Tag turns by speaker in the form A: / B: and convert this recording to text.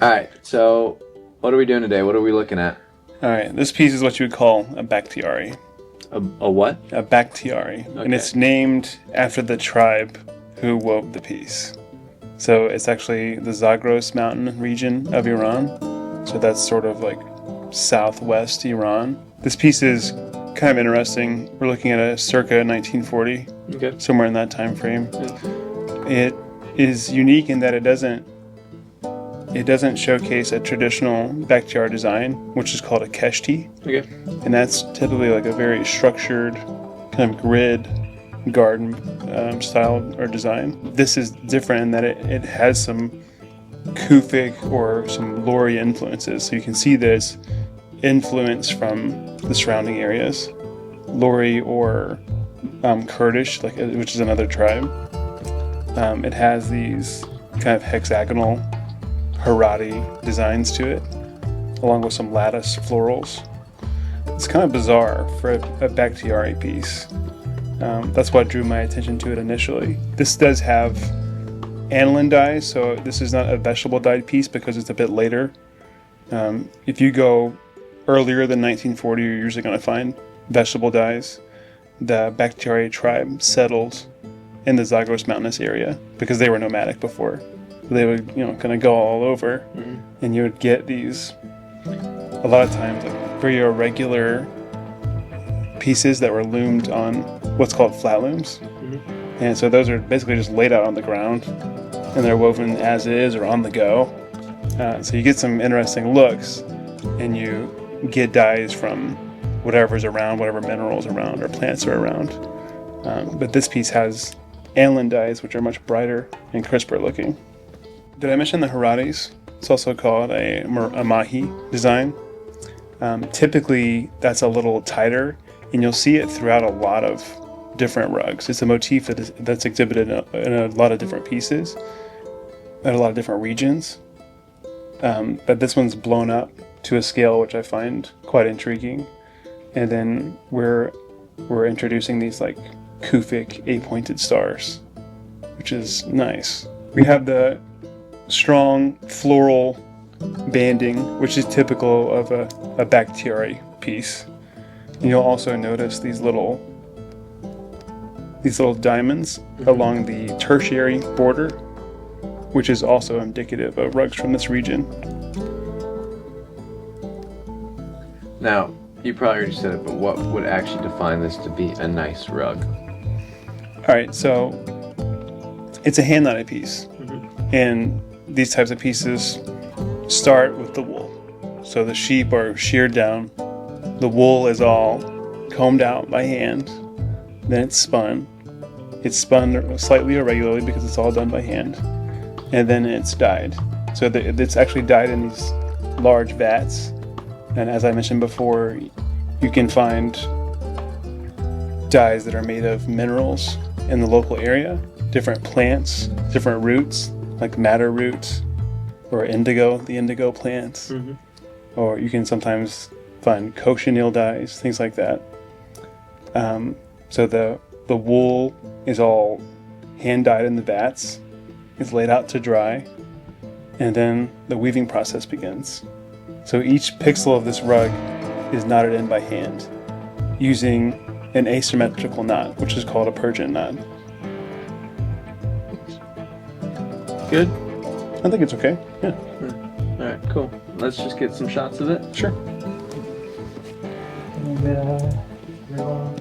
A: All right, so what are we doing today? What are we looking at?
B: All right, this piece is what you would call a Bakthiari.
A: A what?
B: A Bakthiari.
A: Okay.
B: And it's named after the tribe who wove the piece. So it's actually the Zagros Mountain region of Iran. So that's sort of like southwest Iran. This piece is kind of interesting. We're looking at a circa 1940,
A: Okay.
B: somewhere in that time frame.
A: Yeah.
B: It is unique in that it doesn't showcase a traditional Bakthiari design, which is called a keshti.
A: Okay.
B: And that's typically like a very structured kind of grid garden style or design. This is different in that it has some Kufic or some Lori influences. So you can see there's influence from the surrounding areas. Lori or Kurdish, which is another tribe. It has these kind of hexagonal harate designs to it, along with some lattice florals. It's kind of bizarre for a Bakthiari piece. That's what drew my attention to it initially. This does have aniline dyes, so this is not a vegetable dyed piece because it's a bit later. If you go earlier than 1940, you're usually going to find vegetable dyes. The Bakthiari tribe settled in the Zagros Mountainous area because they were nomadic before. They would, kind of go all over, and you would get these, a lot of times, like very irregular pieces that were loomed on what's called flat looms. And so those are basically just laid out on the ground, and they're woven as is or on the go. So you get some interesting looks, and you get dyes from whatever's around, whatever minerals around or plants are around. But this piece has aniline dyes, which are much brighter and crisper looking. Did I mention the harates? It's also called a mahi design. Typically, that's a little tighter, and you'll see it throughout a lot of different rugs. It's a motif that's exhibited in a lot of different pieces, in a lot of different regions. But this one's blown up to a scale which I find quite intriguing. And then we're introducing these like Kufic 8-pointed stars, which is nice. We have the strong floral banding, which is typical of a Bakthiari piece. And you'll also notice these little diamonds along the tertiary border, which is also indicative of rugs from this region.
A: Now, you probably already said it, but what would actually define this to be a nice rug?
B: All right, so it's a hand-knotted piece, and these types of pieces start with the wool. So the sheep are sheared down, the wool is all combed out by hand, then it's spun. It's spun slightly irregularly because it's all done by hand, and then it's dyed. So it's actually dyed in these large vats, and as I mentioned before, you can find dyes that are made of minerals in the local area, different plants, different roots, like madder roots, or indigo, the indigo plants. Or you can sometimes find cochineal dyes, things like that. So the wool is all hand dyed in the vats, is laid out to dry, and then the weaving process begins. So each pixel of this rug is knotted in by hand using an asymmetrical knot, which is called a Persian knot.
A: Good?
B: I think it's okay. Yeah.
A: All right, cool. Let's just get some shots of it.
B: Sure.
C: And,